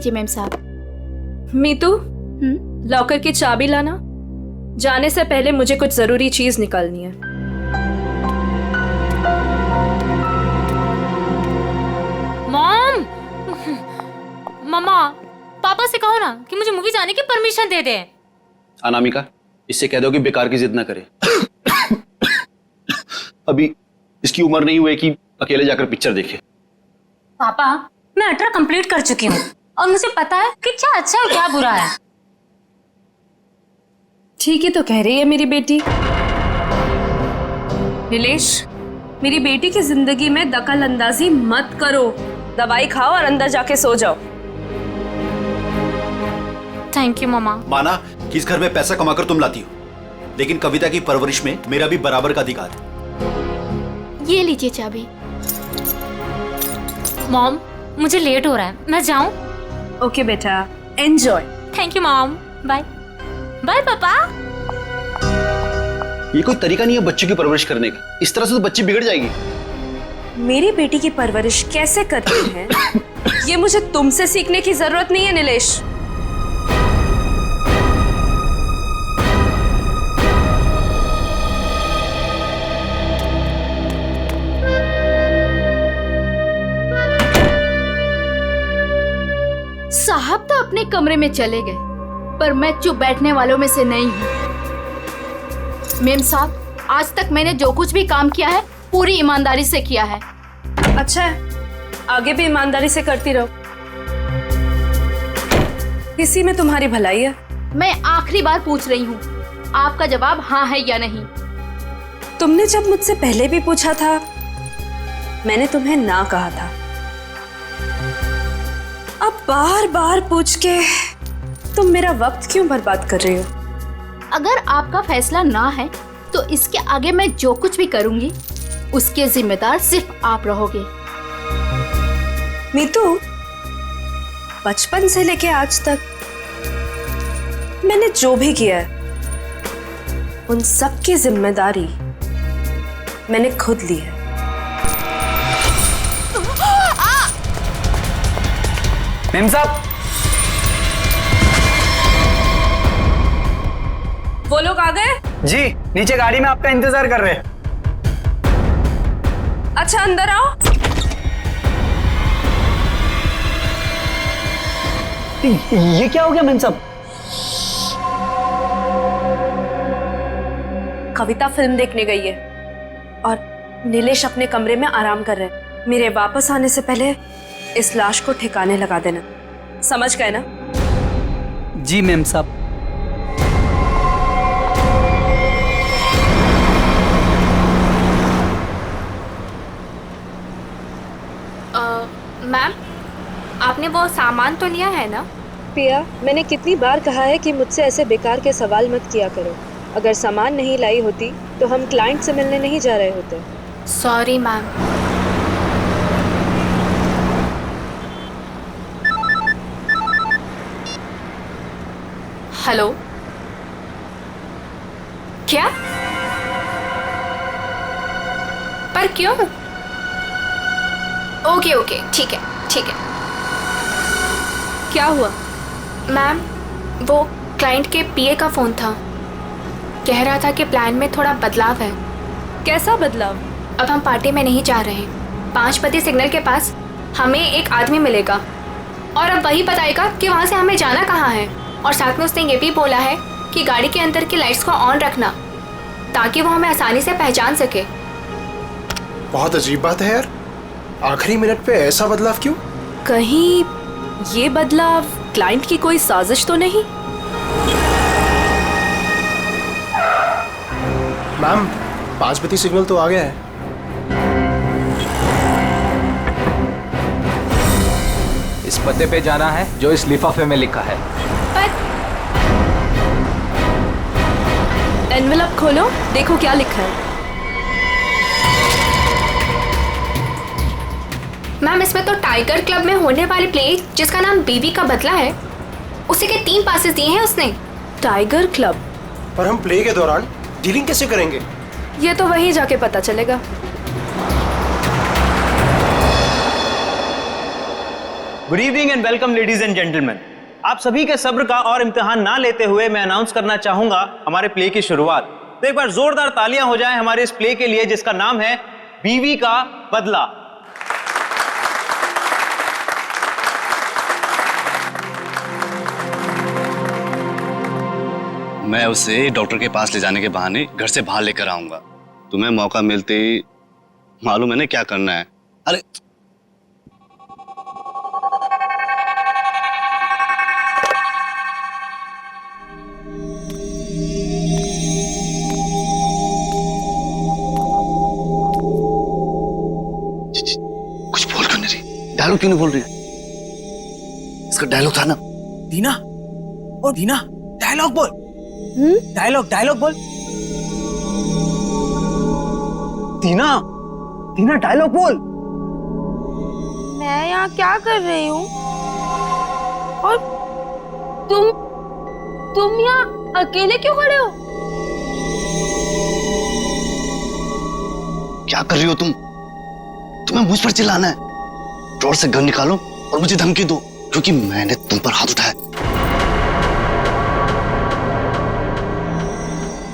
लीजिए मैम साहब। मीतू, लॉकर की चाबी लाना। जाने से पहले मुझे कुछ जरूरी चीज निकालनी है। मॉम, मम्मा, पापा से कहो ना कि मुझे मूवी जाने की परमिशन दे दे। अनामिका, इससे कह दो कि बेकार की जिद ना करे। अभी इसकी उम्र नहीं हुई कि अकेले जाकर पिक्चर देखे। पापा, मैं 18 कंप्लीट कर चुकी हूँ और मुझे पता है कि क्या अच्छा है क्या बुरा है। ठीक ही तो कह रही है मेरी बेटी। नीलेश, मेरी बेटी की जिंदगी में दखल अंदाजी मत करो। दवाई खाओ और अंदर जाके सो जाओ। थैंक यू मम्मा। माना कि इस घर में पैसा कमाकर तुम लाती हो, लेकिन कविता की परवरिश में मेरा भी बराबर का अधिकार है। ये लीजिए चाबी। मॉम, मुझे लेट हो रहा है, मैं जाऊं? ओके बेटा, enjoy. Thank you mom. Bye bye papa. ये कोई तरीका नहीं है बच्चों की परवरिश करने का। इस तरह से तो बच्ची बिगड़ जाएगी। मेरी बेटी की परवरिश कैसे करते हैं ये मुझे तुमसे सीखने की जरूरत नहीं है नीलेश। साहब तो अपने कमरे में चले गए, पर मैं चुप बैठने वालों में से नहीं हूँ। मेम साहब, आज तक मैंने जो कुछ भी काम किया है पूरी ईमानदारी से किया है। अच्छा है, आगे भी ईमानदारी से करती रहो। इसी में तुम्हारी भलाई है। मैं आखिरी बार पूछ रही हूँ, आपका जवाब हाँ है या नहीं? तुमने जब मुझसे पहले भी पूछा था, मैंने तुम्हें ना कहा था। अब बार बार पूछ के तुम मेरा वक्त क्यों बर्बाद कर रही हो? अगर आपका फैसला ना है तो इसके आगे मैं जो कुछ भी करूंगी उसके जिम्मेदार सिर्फ आप रहोगे। मीतू, बचपन से लेके आज तक मैंने जो भी किया है उन सब की जिम्मेदारी मैंने खुद ली है। मेम साहब, वो लोग आ गए? जी नीचे गाड़ी में आपका इंतजार कर रहे हैं। अच्छा, अंदर आओ। ये क्या हो गया मेम साहब? कविता फिल्म देखने गई है और नीलेश अपने कमरे में आराम कर रहे हैं। मेरे वापस आने से पहले इस लाश को ठिकाने लगा देना, समझ गए ना? जी मेम साहब। मैम, आपने वो सामान तो लिया है ना? पिया, मैंने कितनी बार कहा है कि मुझसे ऐसे बेकार के सवाल मत किया करो। अगर सामान नहीं लाई होती तो हम क्लाइंट से मिलने नहीं जा रहे होते। Sorry ma'am. हेलो, क्या? पर क्यों? ओके ओके, ठीक है ठीक है। क्या हुआ? मैम, वो क्लाइंट के पीए का फोन था। कह रहा था कि प्लान में थोड़ा बदलाव है। कैसा बदलाव? अब हम पार्टी में नहीं जा रहे हैं। 5 बजे सिग्नल के पास हमें एक आदमी मिलेगा और अब वही बताएगा कि वहाँ से हमें जाना कहाँ है। और साथ में उसने ये भी बोला है कि गाड़ी के अंदर की लाइट्स को ऑन रखना ताकि वो हमें आसानी से पहचान सके। बहुत अजीब बात है यार, आखिरी मिनट पे ऐसा बदलाव क्यों? कहीं ये बदलाव क्लाइंट की कोई साजिश तो नहीं? मैम, 5 बजे सिग्नल तो आ गया है। इस पते पे जाना है जो इस लिफाफे में लिखा है। पर एनवेलप खोलो, देखो क्या लिखा है। मैम, इसमें तो टाइगर क्लब में होने वाली प्ले जिसका नाम बीवी का बदला है, उसी के 3 पासेस दिए हैं उसने। Tiger club? और हम प्ले के दौरान डीलिंग कैसे करेंगे? ये तो वहीं जाके पता चलेगा। Good evening and welcome ladies and gentleman. आप सभी के सब्र का और इम्तिहान ना लेते हुए मैं अनाउंस करना चाहूंगा हमारे प्ले की शुरुआत। तो एक बार जोरदार तालियां हो जाएं हमारे इस प्ले के लिए जिसका नाम है बीवी का बदला। मैं उसे डॉक्टर के पास ले जाने के बहाने घर से बाहर लेकर आऊंगा। तुम्हें मौका मिलते ही मालूम है ना क्या करना है। अरे कुछ बोल क्यों नहीं रही? डायलॉग क्यों नहीं बोल रही? इसका डायलॉग था ना। दीना, ओ दीना, डायलॉग बोल। डायलॉग बोल। दीना, दीना डायलॉग बोल। मैं यहाँ क्या कर रही हूँ? और तुम यहाँ अकेले क्यों खड़े हो? क्या कर रही हो तुम? तुम्हें मुझ पर चिल्लाना है? ड्रॉर से गन निकालो और मुझे धमकी दो, क्योंकि मैंने तुम पर हाथ उठाया।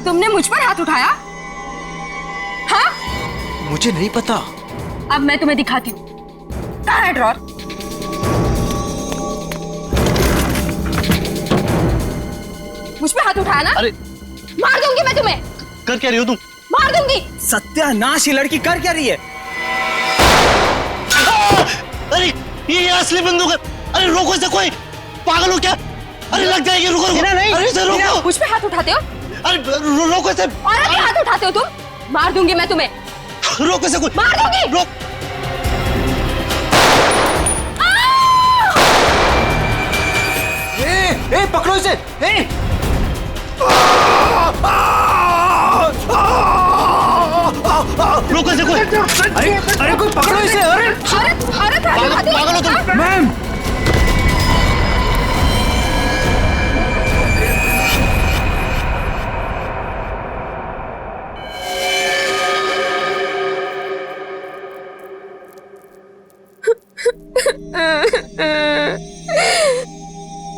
तुमने मुझ पर हाथ उठाया? हाँ? मुझे नहीं पता। अब मैं तुम्हें दिखाती हूँ। कहाँ है ड्रॉर? मुझ पे हाथ उठाया ना? अरे मार दूंगी मैं तुम्हें। कर क्या रही हो तुम? मार दूंगी। सत्यानाश, ये लड़की कर क्या रही है? अरे ये असली बंदूक है। अरे रोको इसे, कोई पागल हो क्या? अरे लग जाएगी, रुको रुको। नहीं, अरे इसे रोको। मुझ पे हाथ उठाते हो? अरे रोको इसे। औरत पे हाथ उठाते हो तुम? मार दूंगी मैं तुम्हें। रोको इसे, कोई मार दूंगी। रोक। ए पकड़ो इसे। रोको इसे कोई। अरे कोई पकड़ो इसे। अरे पागल हो तुम? मैम,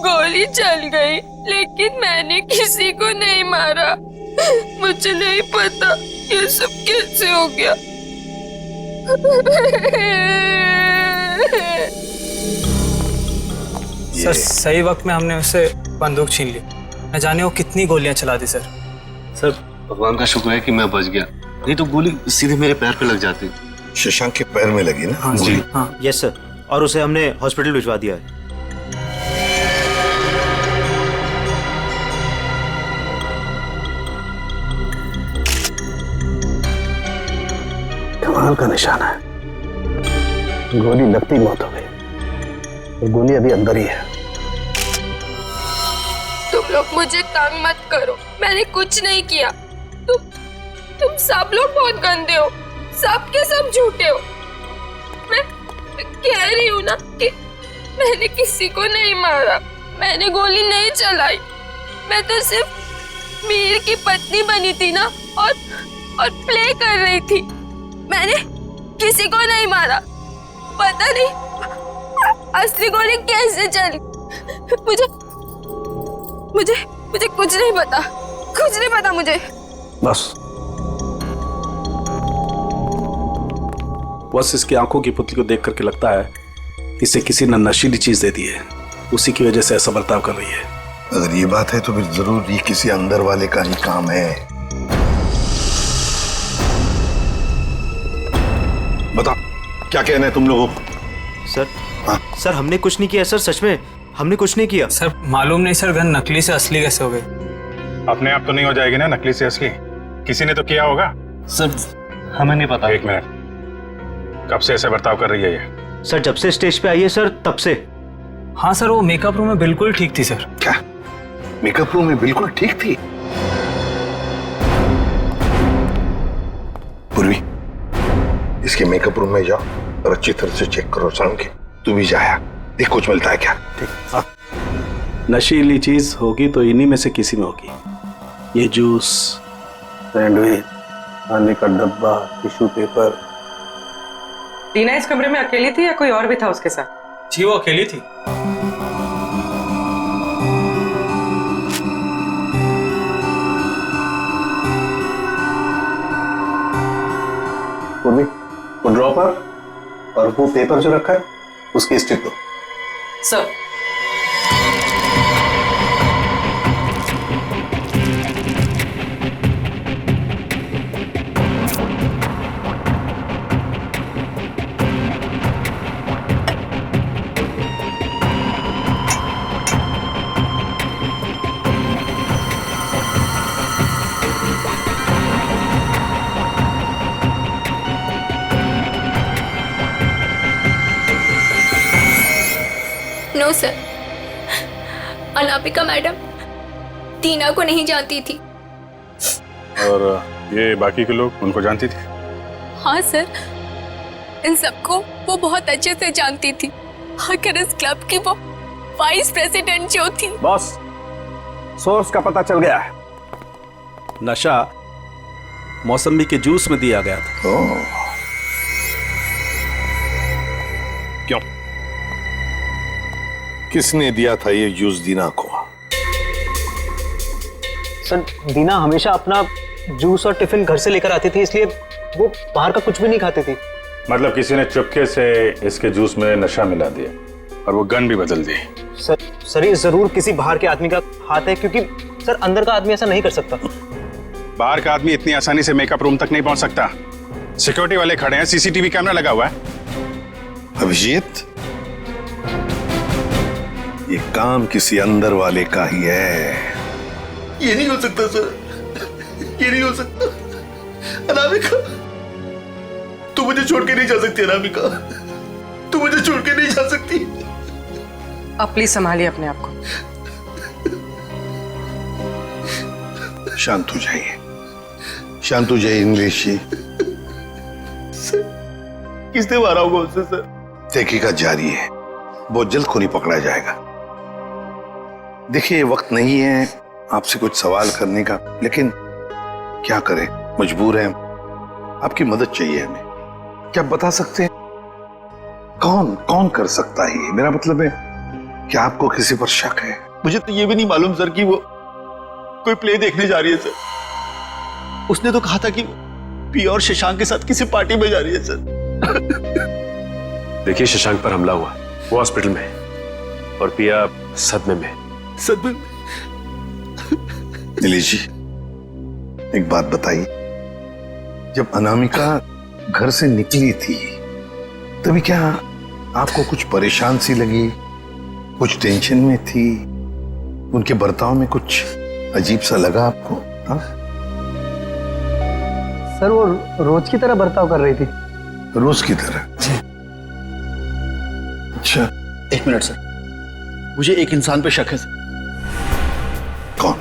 गोली चल गई, लेकिन मैंने किसी को नहीं मारा। मुझे नहीं पता ये सब कैसे हो गया। सर सही वक्त में हमने उससे बंदूक छीन ली। न जाने वो कितनी गोलियां चला दी सर। सर भगवान का शुक्र है कि मैं बच गया, नहीं तो गोली सीधे मेरे पैर पे लग जाती। शशांक के पैर में लगी ना? हाँ जी हाँ। यस सर, और उसे हमने हॉस्पिटल भिजवा दिया है। कमाल का निशाना है। गोली लगती मौत हो गई, और गोली अभी अंदर ही है। तुम लोग मुझे तंग मत करो, मैंने कुछ नहीं किया। तुम सब लोग बहुत गंदे हो, सब के सब झूठे हो। मैं कह रही हूँ ना कि मैंने किसी को नहीं मारा, मैंने गोली नहीं चलाई। मैं तो सिर्फ मीर की पत्नी बनी थी ना, और प्ले कर रही थी। मैंने किसी को नहीं मारा। पता नहीं असली गोली कैसे चली। मुझे कुछ नहीं पता मुझे। बस इसकी आंखों की पुतली को देख करके लगता है इसे किसी ने नशीली चीज दे दी है, उसी की वजह से ऐसा बर्ताव कर रही है। अगर ये बात है तो फिर जरूर ये किसी अंदर वाले का ही काम है। बताओ क्या कहना है तुम लोगों को? सर सर हमने कुछ नहीं किया सर, सच में हमने कुछ नहीं किया। सर मालूम नहीं सर, गन नकली से असली कैसे हो गई? अपने आप तो नहीं हो जाएगी ना नकली से असली, किसी ने तो किया होगा। सर हमें नहीं पता। एक मिनट, कब से ऐसे बर्ताव कर रही है ये? सर जब से स्टेज पे आई है सर, तब से। हाँ सर, वो मेकअप रूम में बिल्कुल ठीक थी सर। क्या मेकअप रूम में बिल्कुल ठीक थी? पूर्वी, इसके मेकअप रूम में जाओ और अच्छी तरह से चेक करो। शाम के तू भी जाया, देख कुछ मिलता है क्या। ठीक। नशीली चीज होगी तो इन्हीं में से किसी में होगी। ये जूस, सैंडविच, खाने का डब्बा, टिश्यू पेपर। दीना इस कमरे में अकेली थी या कोई और भी था उसके साथ? जी वो अकेली थी। उर्मी, वो ड्रॉपर और वो पेपर जो रखा है उसकी स्ट्रिप दो। Sir. No sir, Anamika madam Tina को नहीं जानती थी। और ये बाकी के लोग उनको जानती थी? हाँ सर, इन सबको वो बहुत अच्छे से जानती थी। आखिर इस क्लब की वो वाइस प्रेसिडेंट जो थी। बॉस, सोर्स का पता चल गया है। नशा मौसमी के जूस में दिया गया था। क्यों? किसने दिया था ये जूस दीना को? सर, दीना हमेशा अपना जूस और टिफिन घर से लेकर आती थी, इसलिए वो बाहर का कुछ भी नहीं खाती थी। मतलब किसी ने चुपके से इसके जूस में नशा मिला दिया और वो गन भी बदल दी। सर ये जरूर किसी बाहर के आदमी का हाथ है, क्योंकि सर अंदर का आदमी ऐसा नहीं कर सकता। बाहर का आदमी इतनी आसानी से मेकअप रूम तक नहीं पहुंच सकता। सिक्योरिटी वाले खड़े हैं, सीसीटीवी कैमरा लगा हुआ है। अभिजीत, ये काम किसी अंदर वाले का ही है। ये नहीं हो सकता सर, ये नहीं हो सकता। अनामिका, तू मुझे छोड़ के नहीं जा सकती। अनामिका, तू मुझे छोड़ के नहीं जा सकती। आप प्लीज संभालिए अपने आप को। शांत हो जाइए, शांत हो जाइए इंग्लिश जी। किसने मारा होगा उससे सर? तहकीकात जारी है, बहुत जल्द खूनी पकड़ा जाएगा। देखिए, वक्त नहीं है आपसे कुछ सवाल करने का, लेकिन क्या करें, मजबूर हैं। आपकी मदद चाहिए हमें। क्या बता सकते हैं कौन कौन कर सकता है ये? मेरा मतलब है, क्या आपको किसी पर शक है? मुझे तो ये भी नहीं मालूम सर कि वो कोई प्ले देखने जा रही है सर। उसने तो कहा था कि पिया और शशांक के साथ किसी पार्टी में जा रही है सर। देखिए, शशांक पर हमला हुआ, वो हॉस्पिटल में है और पिया सदमे में। सदमे? नीलेश जी, एक बात बताइए, जब अनामिका घर से निकली थी तभी क्या आपको कुछ परेशान सी लगी, कुछ टेंशन में थी? उनके बर्ताव में कुछ अजीब सा लगा आपको? हाँ सर, वो रोज की तरह बर्ताव कर रही थी। रोज की तरह? अच्छा, एक मिनट सर, मुझे एक इंसान पे शक है सर। कौन?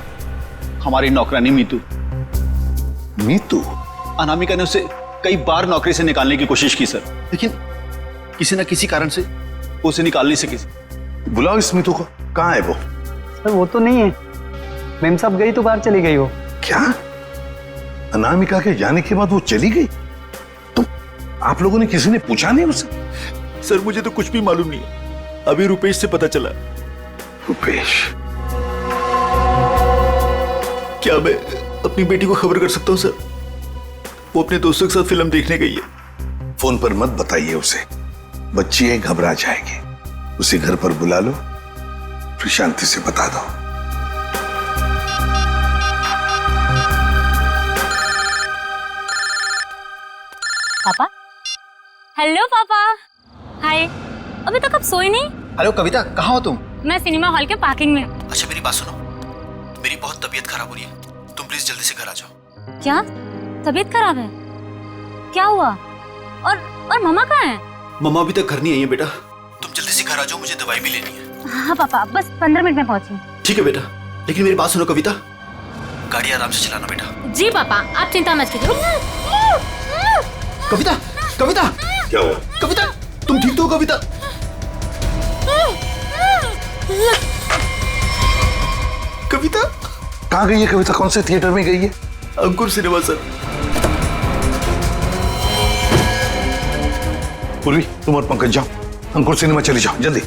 हमारी नौकरानी मीतू। मीतू? अनामिका ने उसे कई बार नौकरी से निकालने की कोशिश की सर, लेकिन किसी न किसी कारण से वो उसे निकाल नहीं सकी। बुलाओ इस मीतू को। कहाँ है वो? सर वो तो नहीं है, मेम साहब गई तो बाहर चली गई वो। क्या? अनामिका के जाने के बाद वो चली गई? तो आप लोगों ने किसी ने पूछा नहीं उसे? सर मुझे तो कुछ भी मालूम नहीं है, अभी रुपेश से पता चला। रुपेश? क्या मैं अपनी बेटी को खबर कर सकता हूँ सर? वो अपने दोस्तों के साथ फिल्म देखने गई है। फोन पर मत बताइए उसे, बच्ची है, घबरा जाएगी। उसे घर पर बुला लो, फिर शांति से बता दो। पापा? हेलो पापा। हाय, अभी तक आप सोए नहीं? हेलो कविता, कहाँ हो तुम? मैं सिनेमा हॉल के पार्किंग में। अच्छा मेरी बात सुनो, मेरी बहुत तबीयत खराब हो रही है, तुम प्लीज जल्दी से घर आ जाओ। क्या तबीयत खराब है? क्या हुआ? और मम्मा कहाँ है? मम्मा अभी तक घर नहीं आई है बेटा, तुम जल्दी से घर आ जाओ, मुझे दवाई भी लेनी है। हाँ पापा, बस 15 मिनट में पहुंची। ठीक है बेटा, लेकिन मेरी बात सुनो कविता, गाड़ी आराम से चलाना बेटा। जी पापा, आप चिंता मत कीजिए। कविता, कविता, क्या हुआ? कविता, तुम ठीक तो हो कविता? कविता कहाँ गई है? कविता कौन से थिएटर में गई है? अंकुर सिनेमा सर। पूर्वी, तुम और पंकज जाओ, अंकुर सिनेमा चली जाओ जल्दी।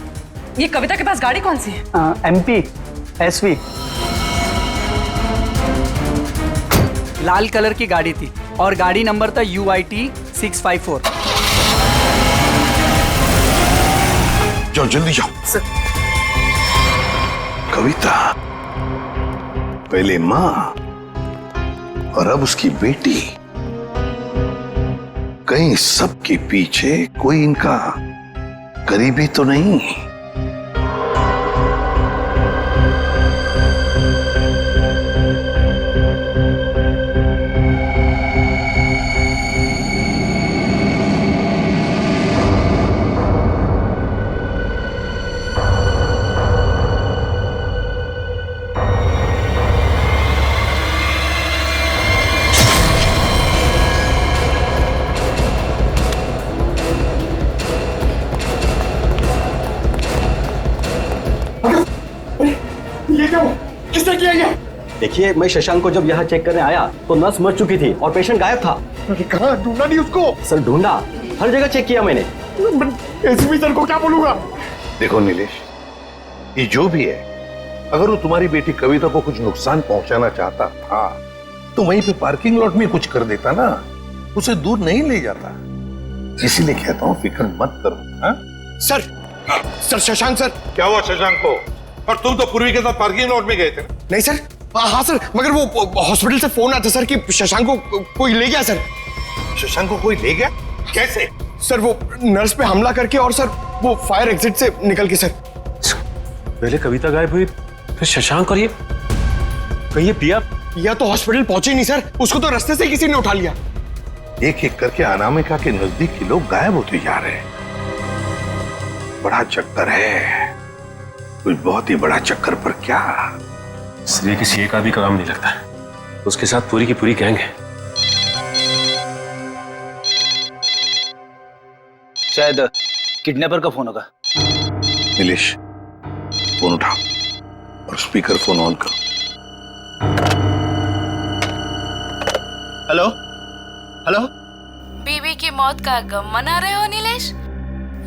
ये कविता के पास गाड़ी कौन सी है? MP SV। लाल कलर की गाड़ी थी और गाड़ी नंबर था UIT 654। जाओ जल्दी जाओ। कविता पहले माँ और अब उसकी बेटी, कहीं सबके पीछे कोई इनका करीबी तो नहीं? किसने किया ये? देखिए, मैं शशांक को जब यहाँ चेक करने आया तो नर्स मर चुकी थी और पेशेंट गायब था। कहाँ ढूंढा नहीं उसको? सर ढूंढा, हर जगह चेक किया मैंने। एसपी सर को क्या बोलूंगा? देखो नीलेश, ये जो भी है, अगर वो तुम्हारी बेटी कविता को कुछ नुकसान पहुंचाना चाहता था तो वहीं पे पार्किंग लॉट में कुछ कर देता ना, उसे दूर नहीं ले जाता। इसीलिए कहता हूँ फिक्र मत करो। हाँ? Sir Shashank sir. क्या हुआ शशांक को? और तुम तो पूर्वी के साथ पार्किंग लॉट में गए थे। नहीं सर, हाँ सर, मगर वो हॉस्पिटल से फोन आया था सर कि शशांक को कोई ले गया सर। शशांक को कोई ले गया? कैसे? सर वो नर्स पे हमला करके और सर वो फायर एग्जिट से निकल के। सर पहले कविता गायब हुई, फिर शशांक, और ये कहीं ये पिया तो हॉस्पिटल पहुंचे नहीं सर, उसको तो रास्ते से किसी ने उठा लिया। एक एक करके अनामिका के नजदीक के लोग गायब होते जा रहे हैं। बड़ा चक्कर है, कुछ बहुत ही बड़ा चक्कर। पर क्या इसलिए किसी एक आदमी का काम नहीं लगता, उसके साथ पूरी की पूरी गैंग है। शायद किडनैपर का फोन होगा। नीलेश, फोन उठाओ और स्पीकर फोन ऑन करो। Hello hello. बीवी की मौत का गम मना रहे हो नीलेश,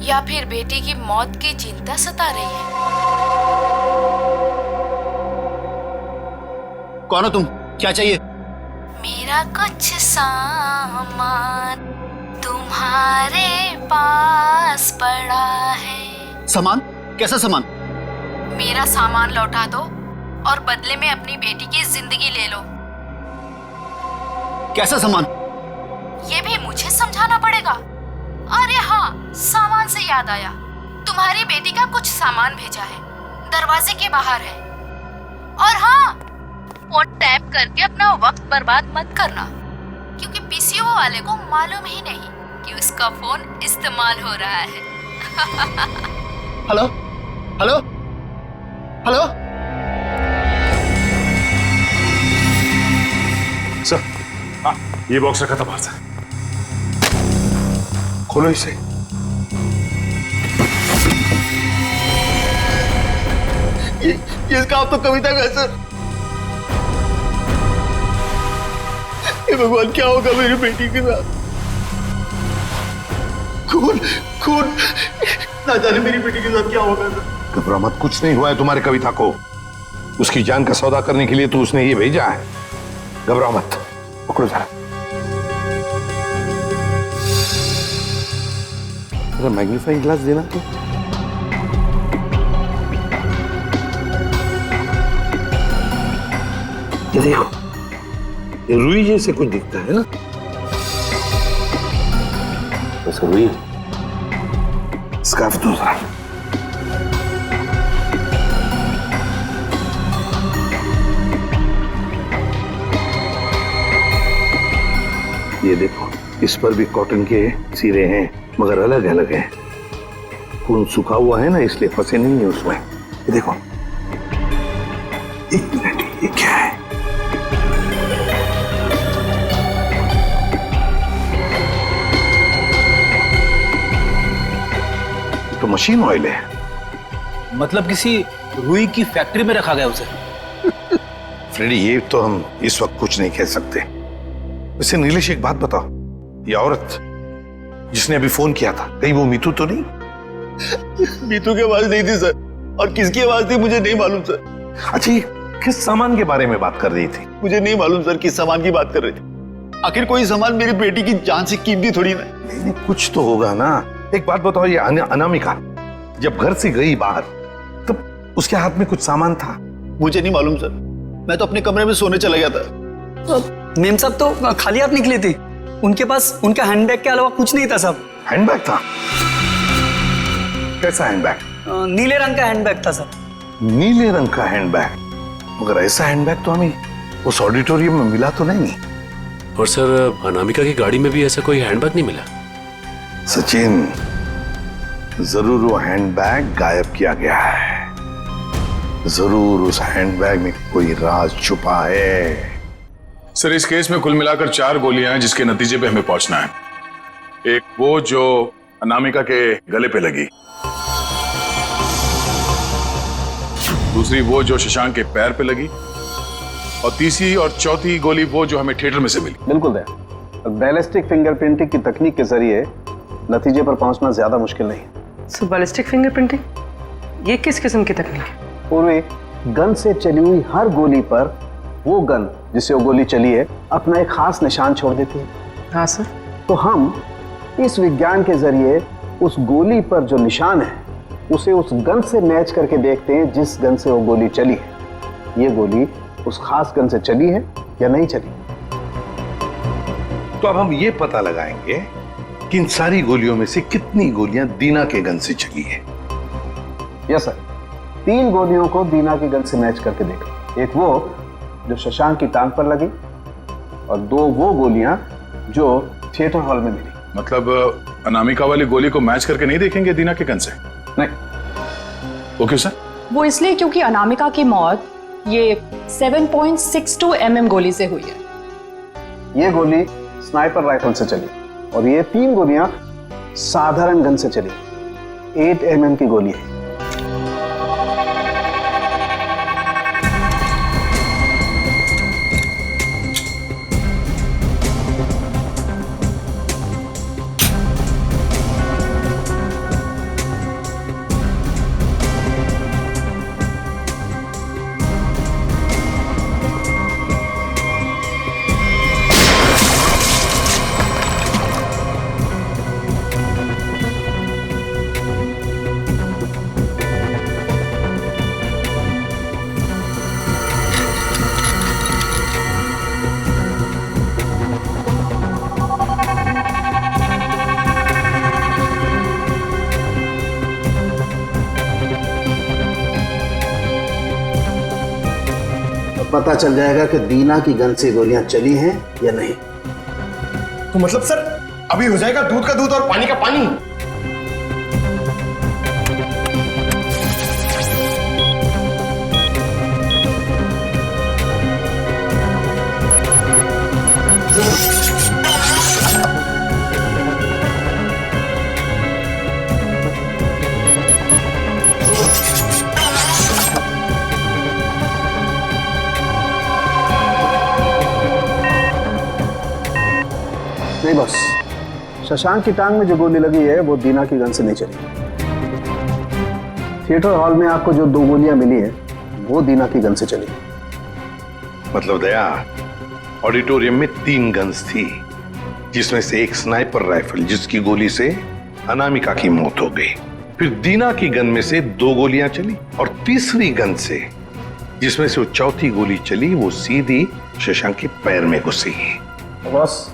या फिर बेटी की मौत की चिंता सता रही है? कौन हो तुम? क्या चाहिए? मेरा कुछ सामान तुम्हारे पास पड़ा है। सामान? कैसा सामान? मेरा सामान लौटा दो और बदले में अपनी बेटी की जिंदगी ले लो। कैसा सामान? ये भी मुझे समझाना पड़ेगा? अरे हाँ, सामान से याद आया, तुम्हारी बेटी का कुछ सामान भेजा है, दरवाजे के बाहर है। और हाँ, फोन टैप करके अपना वक्त बर्बाद मत करना, क्योंकि पीसीओ वाले को मालूम ही नहीं कि उसका फोन इस्तेमाल हो रहा है। Hello hello hello. सर, हाँ, ये बॉक्स रखा था बाहर से। खोलो इसे। ये इसका आप तो कविता का है सर। ये भगवान, क्या होगा मेरी बेटी के साथ? खून खून, ना जाने मेरी बेटी के साथ क्या होगा सर। घबरा मत, कुछ नहीं हुआ है तुम्हारे कविता को। उसकी जान का सौदा करने के लिए तो उसने ये भेजा है। घबरा मत, पकड़ो जरा। मैग्नीफाइंग ग्लास देना तो। ये देखो, ये रुई जैसे कुछ दिखता है ना? बस रुई। स्कार्फ दूसरा। ये देखो, इस पर भी कॉटन के सिरे हैं, मगर अलग अलग हैं। खून सूखा हुआ है ना, इसलिए फंसे नहीं है उसमें। ये देखो, एक मिनट, ये क्या है? तो मशीन ऑयल है। मतलब किसी रुई की फैक्ट्री में रखा गया उसे। फ्रेडी, ये तो हम इस वक्त कुछ नहीं कह सकते। वैसे नीलेश, एक बात बताओ, ये औरत जिसने अभी फोन किया था, कहीं वो मीतू तो नहीं? बीतू की आवाज नहीं थी सर, और किसकी आवाज थी मुझे नहीं मालूम सर। अच्छा, ये किस सामान के बारे में बात कर रही थी? मुझे नहीं मालूम सर किस सामान की बात कर रही थी। आखिर कोई सामान मेरी बेटी की जान से कीमती थोड़ी ना। नहीं, कुछ तो होगा ना। एक बात बताओ, ये अनामिका जब घर से गई बाहर तब उसके हाथ में कुछ सामान था? मुझे नहीं मालूम सर, मैं तो अपने कमरे में सोने चला गया था। मेम साहब तो खाली हाथ निकली थी, उनके पास उनका हैंडबैग के अलावा कुछ नहीं था साहब। हैंडबैग था? कैसा हैंडबैग? नीले रंग का हैंडबैग था सर। नीले रंग का हैंडबैग? मगर ऐसा हैंडबैग तो हमें उस ऑडिटोरियम में मिला तो नहीं। और सर अनामिका की गाड़ी में भी ऐसा कोई हैंडबैग नहीं मिला। सचिन, जरूर वो हैंडबैग गायब किया गया है। जरूर उस हैंडबैग में कोई राज छुपा है। सर, इस केस में कुल मिलाकर 4 गोलियां हैं जिसके नतीजे पे हमें पहुंचना है। एक वो जो अनामिका के गले पे लगी, दूसरी वो जो शशांक के पैर पे लगी, और तीसरी और चौथी गोली वो जो हमें थिएटर में से मिली। बिल्कुल दया, बैलिस्टिक फिंगरप्रिंटिंग की तकनीक के जरिए नतीजे पर पहुंचना ज्यादा मुश्किल नहीं है। सो बैलिस्टिक फिंगरप्रिंटिंग ये किस किस्म की तकनीक है? पूर्वी गन से चली हुई हर गोली पर वो गन जिससे वो गोली चली है अपना एक खास निशान छोड़ देती है। हाँ सर। तो हम इस विज्ञान के जरिए उस गोली पर जो निशान है उसे उस गन से मैच करके देखते हैं जिस गन से वो गोली चली है। ये गोली उस खास गन से चली है या नहीं चली। तो अब हम ये पता लगाएंगे कि इन सारी गोलियों में से कितनी गोलियां दीना के गन से चली है। यस सर, 3 गोलियों को दीना की गन से मैच करके देखा। एक वो जो शशांक की टांग पर लगी और 2 वो गोलियां जो थिएटर हॉल में मिली। मतलब अनामिका वाली गोली को मैच करके नहीं देखेंगे दीना के गन से? नहीं। वो क्यों सर? वो इसलिए क्योंकि अनामिका की मौत ये 7.62 mm गोली से हुई है। ये गोली स्नाइपर राइफल से चली और ये 3 गोलियां साधारण गन से चली। 8 mm की गोली है। पता चल जाएगा कि दीना की गन से गोलियां चली हैं या नहीं। तो मतलब सर अभी हो जाएगा दूध का दूध और पानी का पानी। नहीं बॉस, शशांक की टांग में जो गोली लगी है वो दीना की गन से नहीं चली। थिएटर हॉल में आपको जो 2 गोलियां मिली है वो दीना की गन से चली। मतलब दया, ऑडिटोरियम में 3 गन्स थी जिसमें से एक स्नाइपर राइफल जिसकी गोली से अनामिका की मौत हो गई। फिर दीना की गन में से 2 गोलियां चली और तीसरी गन से जिसमें से वो चौथी गोली चली वो सीधी शशांक के पैर में घुसी। बॉस,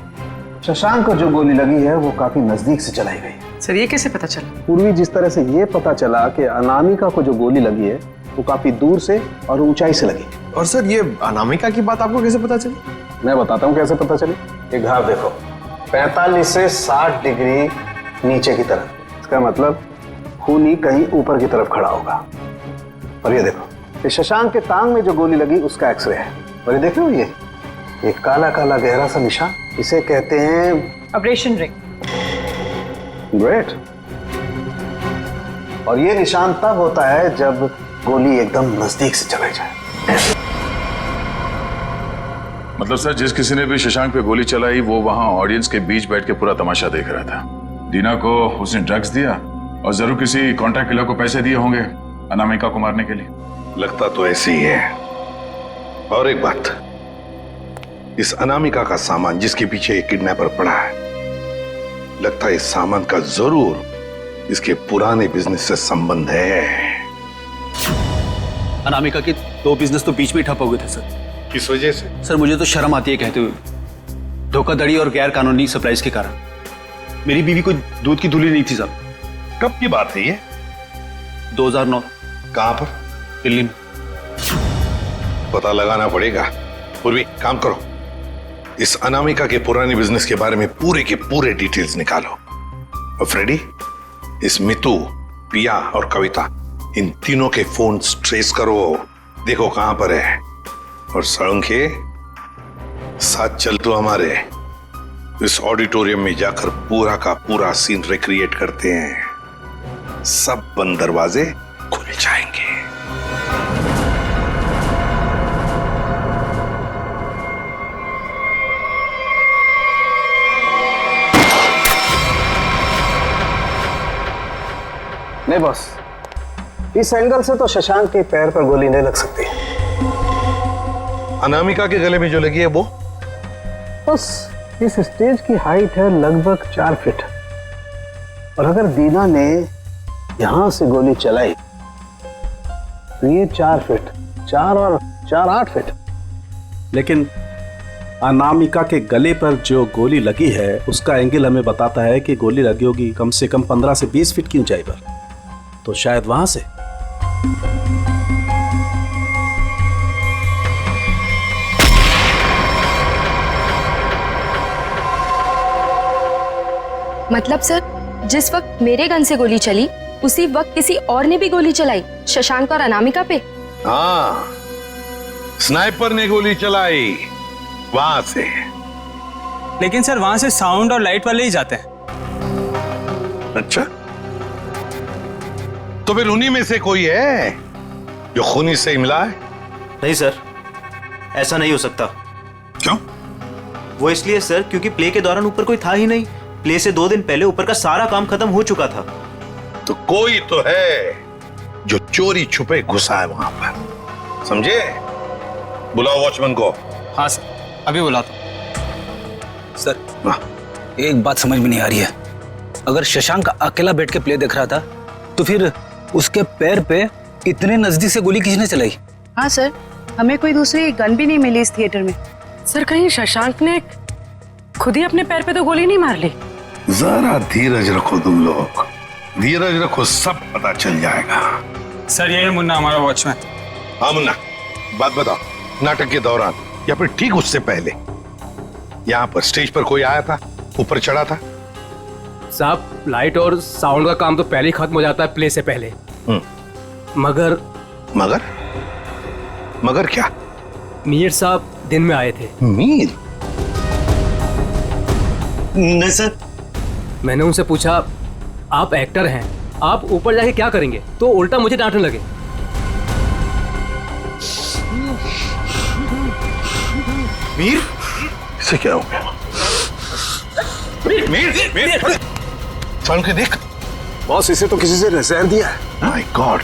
शशांक को जो गोली लगी है वो काफी नजदीक से चलाई गई। सर ये कैसे पता चला? पूर्वी जिस तरह से ये पता चला कि अनामिका को जो गोली लगी है वो काफी दूर से और ऊंचाई से लगी। और सर ये अनामिका की बात आपको कैसे पता चली? मैं बताता हूँ कैसे पता चली। ये घाव देखो, 45 से 60 डिग्री नीचे की तरफ। इसका मतलब खूनी कहीं ऊपर की तरफ खड़ा होगा। और ये देखो, ये शशांक के टांग में जो गोली लगी उसका एक्सरे है। और ये देखो, ये काला काला गहरा सा निशान, इसे कहते हैं ऑपरेशन रिंग। ग्रेट। और ये निशान तब होता है जब गोली एकदम नजदीक से चलाई जाए। मतलब सर, जिस किसी ने भी शशांक पे गोली चलाई वो वहां ऑडियंस के बीच बैठ के पूरा तमाशा देख रहा था। दीना को उसने ड्रग्स दिया और जरूर किसी कॉन्ट्रैक्ट किलर को पैसे दिए होंगे अनामिका को मारने के लिए। लगता तो ऐसे ही है। और एक बात, इस अनामिका का सामान जिसके पीछे एक किडनैपर पड़ा है, लगता है इस सामान का जरूर इसके पुराने बिजनेस से संबंध है। अनामिका के 2 बिजनेस तो बीच में ठप हो गए थे सर। किस वजह से? सर मुझे तो शर्म आती है कहते हुए, धोखाधड़ी और गैर कानूनी सप्लाईज के कारण। मेरी बीवी कोई दूध की धुली नहीं थी सर। कब की बात है ये? 2009। कहां पर? दिल्ली में। पता लगाना पड़ेगा। पूर्वी काम करो, इस अनामिका के पुराने बिजनेस के बारे में पूरे के पूरे डिटेल्स निकालो। और फ्रेडी, इस मितू, पिया और कविता, इन तीनों के फोन ट्रेस करो, देखो कहां पर है। और सड़ंखे, साथ चल तो हमारे इस ऑडिटोरियम में जाकर पूरा का पूरा सीन रिक्रिएट करते हैं। सब बंद दरवाजे खुल जाएंगे। नहीं बॉस, इस एंगल से तो शशांक के पैर पर गोली नहीं लग सकती। अनामिका के गले में जो लगी है वो? बस इस स्टेज की हाइट है लगभग 4 फीट, और अगर दीना ने यहां से गोली चलाई तो ये 4 फीट, 4 और 4 8 फीट। लेकिन अनामिका के गले पर जो गोली लगी है उसका एंगल हमें बताता है कि गोली लगी होगी कम से कम 15 से 20 फीट की ऊंचाई पर, तो शायद वहां से। मतलब सर, जिस वक्त मेरे गन से गोली चली उसी वक्त किसी और ने भी गोली चलाई शशांक और अनामिका पे? हाँ, स्नाइपर ने गोली चलाई वहां से। लेकिन सर वहां से साउंड और लाइट वाले ही जाते हैं। अच्छा, तो फिर उन्हीं में से कोई है जो खूनी से इमला है? नहीं सर, ऐसा नहीं हो सकता। क्यों? वो इसलिए सर क्योंकि प्ले के दौरान ऊपर कोई था ही नहीं। प्ले से 2 दिन पहले ऊपर का सारा काम खत्म हो चुका था। तो कोई तो है जो चोरी छुपे घुसा है वहां पर, समझे? बुलाओ वॉचमैन को। हाँ सर, अभी बुलाता। सर, एक बात समझ में नहीं आ रही है। अगर शशांक अकेला बैठ के प्ले देख रहा था तो फिर उसके पैर पे इतने नजदीक से गोली किसने चलाई? हाँ सर, हमें कोई दूसरी गन भी नहीं मिली इस थिएटर में। सर, कहीं शशांक ने खुद ही अपने पैर पे तो गोली नहीं मार ली? जरा धीरज रखो तुम लोग, धीरज रखो, सब पता चल जाएगा। सर, ये मुन्ना हमारा वॉचमैन। हाँ मुन्ना, बात बताओ, नाटक के दौरान या फिर ठीक उससे पहले यहाँ पर स्टेज पर कोई आया था, ऊपर चढ़ा था? साहब, लाइट और साउंड का काम तो पहले ही खत्म हो जाता है प्ले से पहले। मगर मगर मगर क्या? मीर साहब दिन में आए थे। मीर? नहीं सर। मैंने उनसे पूछा, आप एक्टर हैं, आप ऊपर जाके क्या करेंगे? तो उल्टा मुझे डांटने लगे। मीर? इसे क्या हो गया? मीर, मीर, मीर, साउंड के देख। बॉस, इसे तो किसी से जहर दिया है। My God.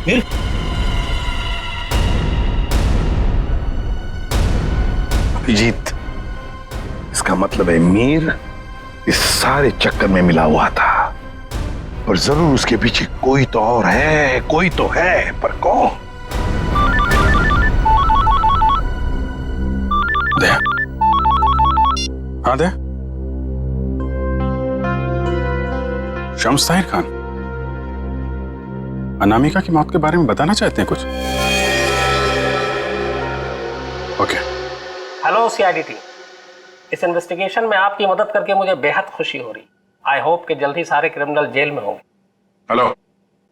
मीर? अभिजीत, इसका मतलब है मीर इस सारे चक्कर में मिला हुआ था, पर जरूर उसके पीछे कोई तो और है, कोई तो है, पर कौन? दे। हाँ दे। शम्स ताहिर खान, अनामिका की मौत के बारे में बताना चाहते हैं कुछ? ओके। हेलो सीआईडी टीम, इस इन्वेस्टिगेशन में आपकी मदद करके मुझे बेहद खुशी हो रही। आई होप कि जल्दी सारे क्रिमिनल जेल में होंगे। हेलो।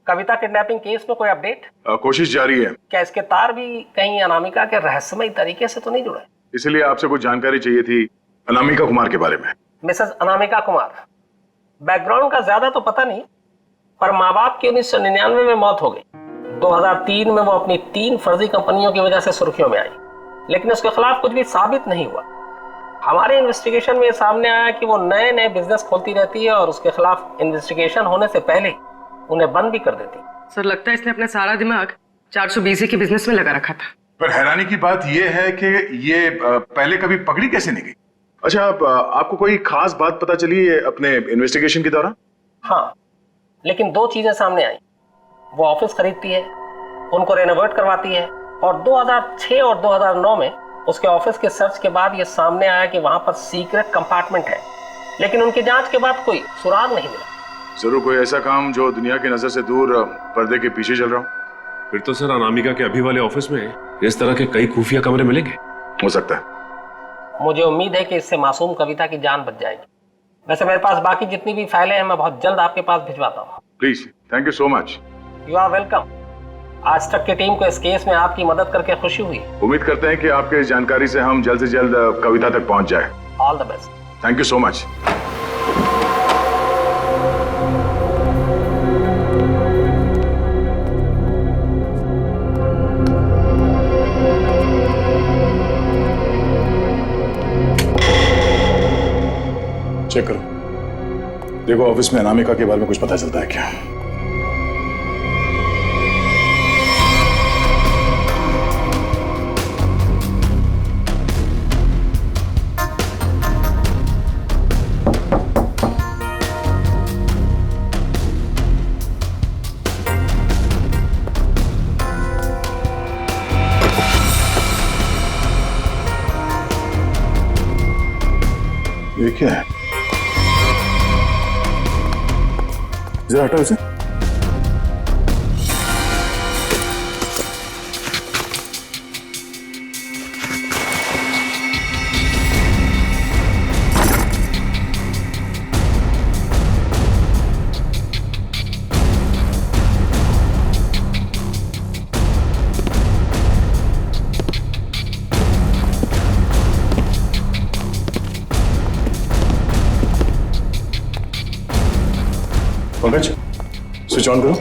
कविता किडनैपिंग केस में कोई अपडेट? कोशिश जारी है। क्या इसके तार भी कहीं अनामिका के रहस्यमय तरीके से तो नहीं जुड़े? इसीलिए आपसे कुछ जानकारी चाहिए थी अनामिका कुमार के बारे में। मिसेस अनामिका कुमार, बैकग्राउंड का ज्यादा तो पता नहीं, पर माँ बाप की 1999 में मौत हो गई। 2003 में वो अपनी 3 फर्जी कंपनियों की वजह से सुर्खियों में आई, लेकिन उसके खिलाफ कुछ भी साबित नहीं हुआ। हमारे इन्वेस्टिगेशन में सामने आया कि वो नए नए बिजनेस खोलती रहती है और उसके खिलाफ इन्वेस्टिगेशन होने से पहले उन्हें बंद भी कर देती। सर लगता है इसने अपना सारा दिमाग 420 के बिजनेस में लगा रखा था। पर हैरानी की बात यह है कि ये पहले कभी पकड़ी कैसे नहीं गई? अच्छा, आपको कोई खास बात पता चली है अपने इन्वेस्टिगेशन के दौरान? हाँ, लेकिन 2 चीजें सामने आई। वो ऑफिस खरीदती है, उनको रेनोवेट करवाती है, और 2006 और 2009 में उसके ऑफिस के सर्च के बाद ये सामने आया कि वहां पर सीक्रेट कंपार्टमेंट है, लेकिन उनकी जांच के बाद कोई सुराग नहीं मिला। जरूर कोई ऐसा काम जो दुनिया की नजर से दूर पर्दे के पीछे चल रहा हो। फिर तो सर अनामिका के अभी वाले ऑफिस में इस तरह के कई खुफिया कमरे मिलेंगे। हो सकता है। मुझे उम्मीद है कि इससे मासूम कविता की जान बच जाएगी। वैसे मेरे पास बाकी जितनी भी फाइलें हैं मैं बहुत जल्द आपके पास भिजवाता हूँ। Please, thank you so much. You are welcome. आज तक की टीम को इस केस में आपकी मदद करके खुशी हुई। उम्मीद करते हैं कि आपके इस जानकारी से हम जल्द से जल्द कविता तक पहुंच जाए। All the best. Thank you so much. Check करो, देखो ऑफिस में अनामिका के बारे में कुछ पता चलता है क्या? ये क्या है? जरा हटाओ इसे। पंकज, स्विच ऑन करो।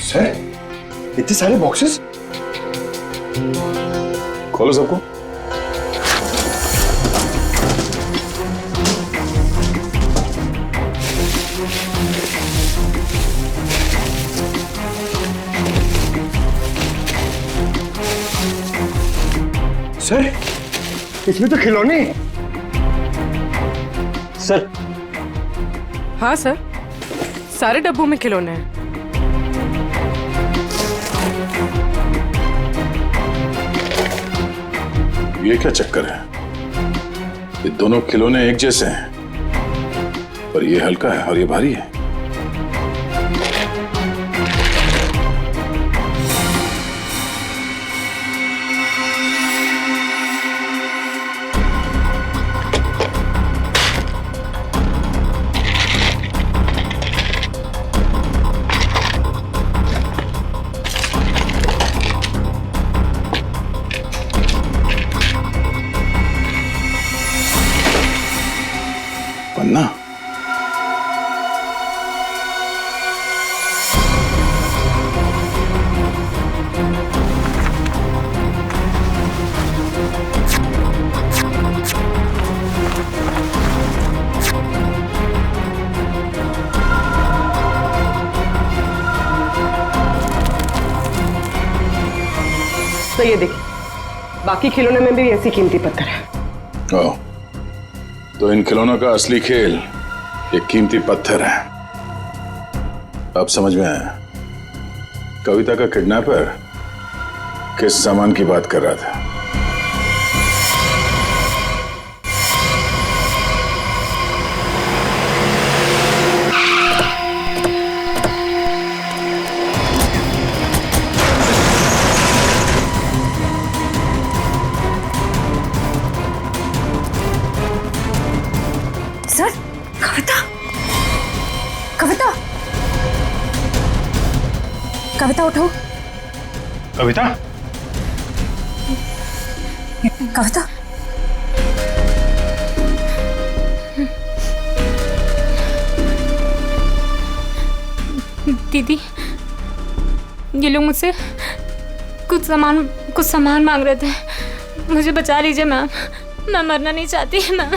सर, इतने सारे बॉक्सेस? खोलो सबको। सर, इसमें तो खिलौने। सर। हाँ सर, सारे डब्बों में खिलौने हैं। ये क्या चक्कर है? ये दोनों खिलौने एक जैसे हैं, पर ये हल्का है और ये भारी है। पन्ना, तो ये देखिए, बाकी खिलौने में भी ऐसी कीमती पत्थर है। ओह, तो इन खिलौनों का असली खेल ये कीमती पत्थर है। अब समझ में आया। कविता का किडनैपर किस सामान की बात कर रहा था? सर, कविता, कविता, कविता उठो। कविता, कविता, दीदी, ये लोग मुझसे कुछ सामान मांग रहे थे। मुझे बचा लीजिए मैम, मैं मरना नहीं चाहती मैम,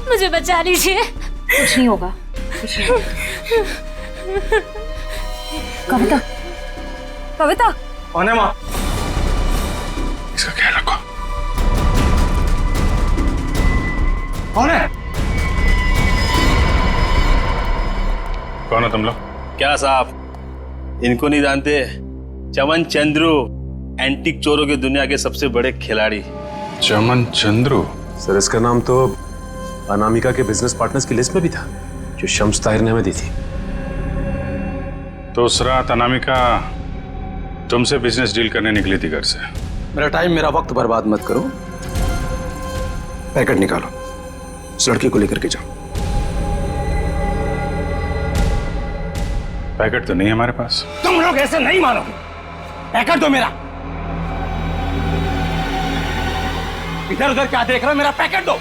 मुझे बचा लीजिए। कुछ नहीं होगा, कुछ नहीं होगा। कविता, कविता कौन है माँ? इसका ख्याल रखो। कौन है? कौन हो तुम लोग? क्या साहब, इनको नहीं जानते? चमन चंद्रू, एंटीक चोरों की दुनिया के सबसे बड़े खिलाड़ी। चमन चंद्रू? सर इसका नाम तो अनामिका के बिजनेस पार्टनर्स की लिस्ट में भी था, जो शम्स ताहिर ने हमें दी थी। तो उस रात अनामिका तुमसे बिजनेस डील करने निकली थी घर से। मेरा टाइम, मेरा वक्त बर्बाद मत करो। पैकेट निकालो, उस लड़की को लेकर के जाओ। पैकेट तो नहीं है हमारे पास। तुम लोग ऐसे नहीं मानोगे, पैकेट दो मेरा। इधर उधर क्या देख रहे हो, मेरा पैकेट दो।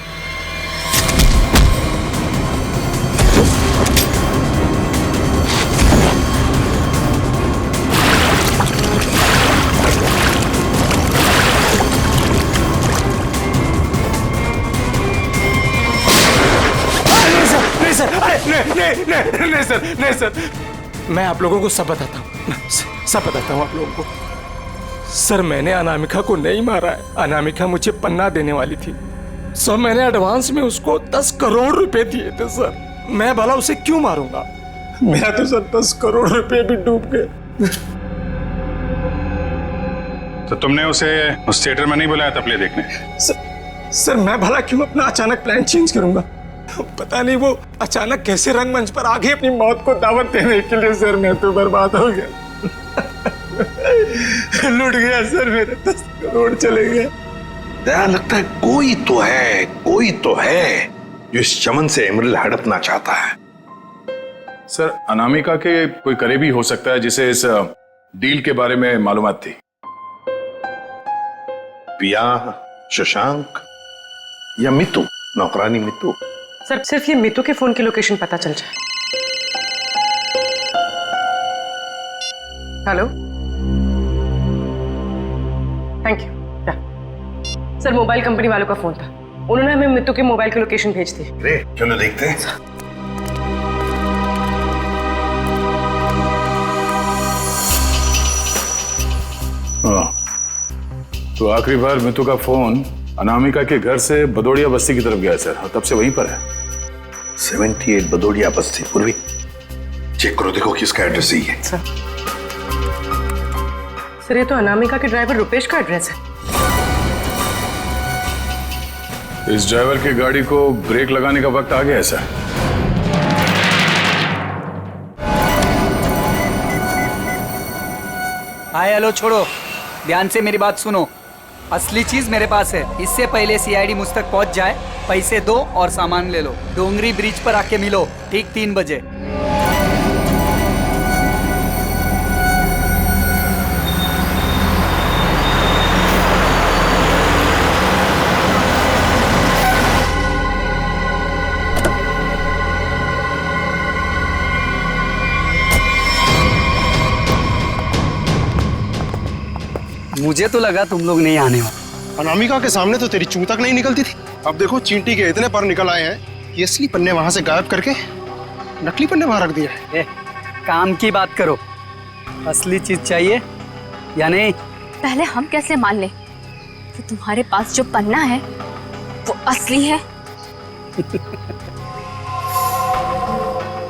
नहीं सर, मैं आप लोगों को सब बताता हूँ, सब बताता हूँ आप लोगों को। सर मैंने अनामिका को नहीं मारा है, अनामिका मुझे पन्ना देने वाली थी। सर मैंने एडवांस में उसको 10 करोड़ रुपए दिए थे सर, मैं भला उसे क्यों मारूंगा? मेरा तो सर 10 करोड़ रुपए भी डूब गए। तो तुमने उसे उस थिएटर में नहीं बुलाया था प्ले देखने? सर मैं भला क्यों अपना अचानक प्लान चेंज करूंगा? पता नहीं वो अचानक कैसे रंगमंच पर आगे अपनी मौत को दावत देने के लिए। सर मैं तो बर्बाद हो गया, लुट गया सर, मेरे 10 करोड़ चले गए। दया, लगता है कोई तो है जो इस चमन से एमरल्ड हड़पना चाहता है। सर अनामिका के कोई करीबी हो सकता है जिसे इस डील के बारे में मालूमात थी। पिया, शशांक या मितू, नौकरानी मितू। सर सिर्फ ये मितू के फोन की लोकेशन पता चल जाए। Hello, thank you. Sir mobile company वालों का फोन था, उन्होंने हमें मितू के मोबाइल की लोकेशन भेज दी। क्यों ना देखते हैं। तो आखिरी बार मितू का फोन अनामिका के घर से बदोड़िया बस्ती की तरफ गया सर, और तब से वहीं पर है। 78 बदोड़िया बस्ती। पूर्वी चेक करो, देखो किसका एड्रेस ही है। सर ये तो अनामिका के ड्राइवर रुपेश का एड्रेस है। इस ड्राइवर की गाड़ी को ब्रेक लगाने का वक्त आ गया है सर। हाय हेलो छोड़ो, ध्यान से मेरी बात सुनो। असली चीज मेरे पास है, इससे पहले सीआईडी मुझ तक पहुंच जाए, पैसे दो और सामान ले लो। डोंगरी ब्रिज पर आके मिलो ठीक 3 बजे। मुझे तो लगा तुम लोग नहीं आने वाले। अनामिका के सामने तो तेरी चूं तक नहीं निकलती थी, अब देखो चींटी के इतने पर निकल आए हैं कि असली पन्ने वहां से गायब करके नकली पन्ने वहां रख दिए हैं। काम की बात करो, असली चीज चाहिए या नहीं? पहले हम कैसे मान लें कि तुम्हारे पास जो पन्ना है वो असली है?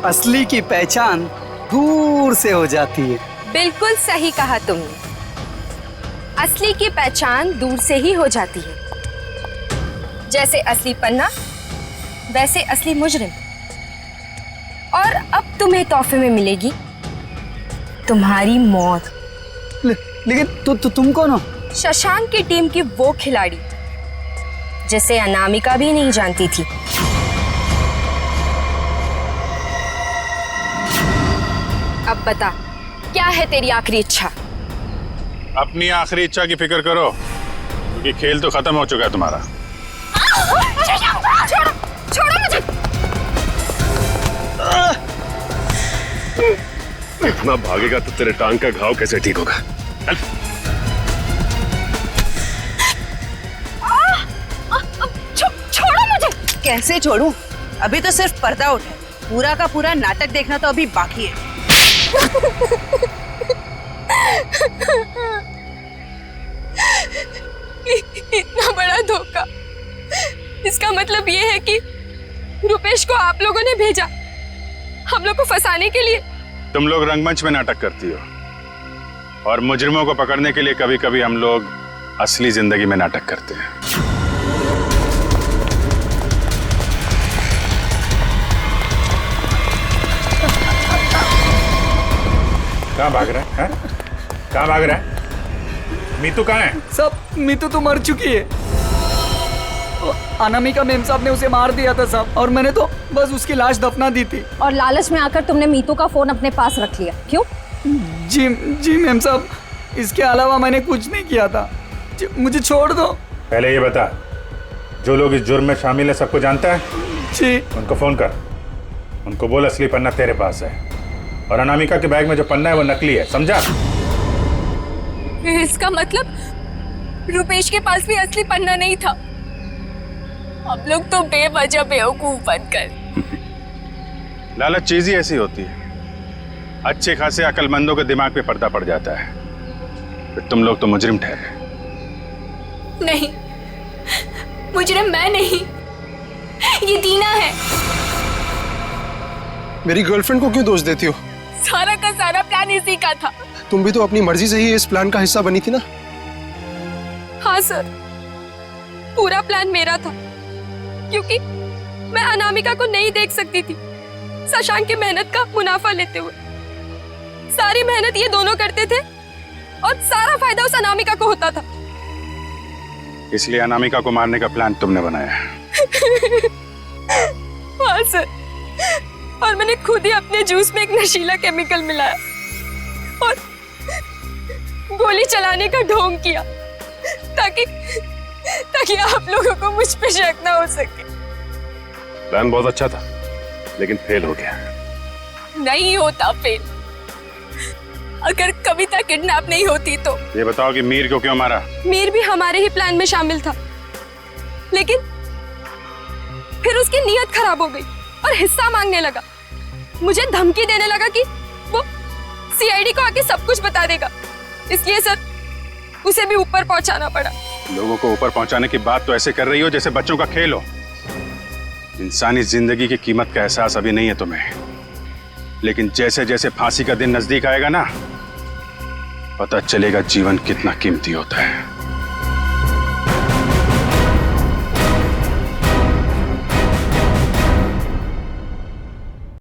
असली की पहचान दूर से हो जाती है। बिल्कुल सही कहा तुमने, असली की पहचान दूर से ही हो जाती है। जैसे असली पन्ना वैसे असली मुजरिम। और अब तुम्हें तोहफे में मिलेगी तुम्हारी मौत। लेकिन तुम कौन हो? शशांक की टीम की वो खिलाड़ी जिसे अनामिका भी नहीं जानती थी। अब बता, क्या है तेरी आखिरी इच्छा? अपनी आखिरी इच्छा की फिक्र करो, क्योंकि खेल तो खत्म हो चुका है तुम्हारा। छोड़ो मुझे। इतना भागेगा तो तेरे टांग का घाव कैसे ठीक होगा? कैसे छोड़ूं? अभी तो सिर्फ पर्दा उठा है, पूरा का पूरा नाटक देखना तो अभी बाकी है। इतना बड़ा धोखा, इसका मतलब ये है कि रुपेश को आप लोगों ने भेजा हम लोग को फंसाने के लिए। तुम लोग रंगमंच में नाटक करती हो और मुजरिमों को पकड़ने के लिए कभी कभी हम लोग असली जिंदगी में नाटक करते हैं। कहाँ भाग रहा है? कहाँ भाग रहा है? मीतू कहाँ है? सब मीतू तो मर चुकी है। अनामिका मेम साहब ने उसे मार दिया था साहब, और मैंने तो बस उसकी लाश दफना दी थी। और लालच में आकर तुमने मीतू का फोन अपने पास रख लिया, क्यों? जी मेम साहब, इसके अलावा मैंने कुछ नहीं किया था। मुझे छोड़ दो। पहले ये बता, जो लोग इस जुर्म में शामिल है सबको जानता है? जी। उनको फोन कर, उनको बोल असली पन्ना तेरे पास है और अनामिका के बैग में जो पन्ना है वो नकली है, समझा? इसका मतलब रुपेश के पास भी असली पन्ना नहीं था। हम लोग तो बेवजह बेवकूफ बनकर। लालच चीज ही ऐसी होती है, अच्छे खासे अकलमंदों के दिमाग पे पर्दा पड़ जाता है, फिर तुम लोग तो मुजरिम ठहरे। नहीं, मुजरिम मैं नहीं, ये दीना है। मेरी गर्लफ्रेंड को क्यों दोष देती हो? सारा का सारा प्लान इसी का था। तुम भी तो अपनी मर्जी से ही इस प्लान का हिस्सा बनी थी ना? हाँ सर, पूरा प्लान मेरा था, क्योंकि मैं अनामिका को नहीं देख सकती थी शशांक की मेहनत का मुनाफा लेते हुए। सारी मेहनत ये दोनों करते थे और सारा फायदा उस अनामिका को होता था। इसलिए अनामिका को मारने का प्लान तुमने बनाया। हाँ सर, और मैंने खुद ही अपने जूस में एक नशीला केमिकल मिलाया और गोली चलाने का ढोंग किया ताकि आप लोगों को मुझ पे शक ना हो सके। प्लान बहुत अच्छा था, लेकिन फेल हो गया। नहीं होता फेल। अगर कविता किडनैप नहीं होती तो। ये बताओ कि मीर को क्यों मारा? मीर भी हमारे ही प्लान में शामिल था, लेकिन फिर उसकी नीयत खराब हो गई और हिस्सा मांगने लगा। मुझे धमकी देने लगा कि वो सीआईडी को आके सब कुछ बता देगा। इसलिए सर, उसे भी ऊपर पहुंचाना पड़ा। लोगों को ऊपर पहुंचाने की बात तो ऐसे कर रही हो जैसे बच्चों का खेल हो। इंसानी जिंदगी की कीमत का एहसास अभी नहीं है तुम्हें, लेकिन जैसे जैसे फांसी का दिन नजदीक आएगा ना, पता चलेगा जीवन कितना कीमती होता है।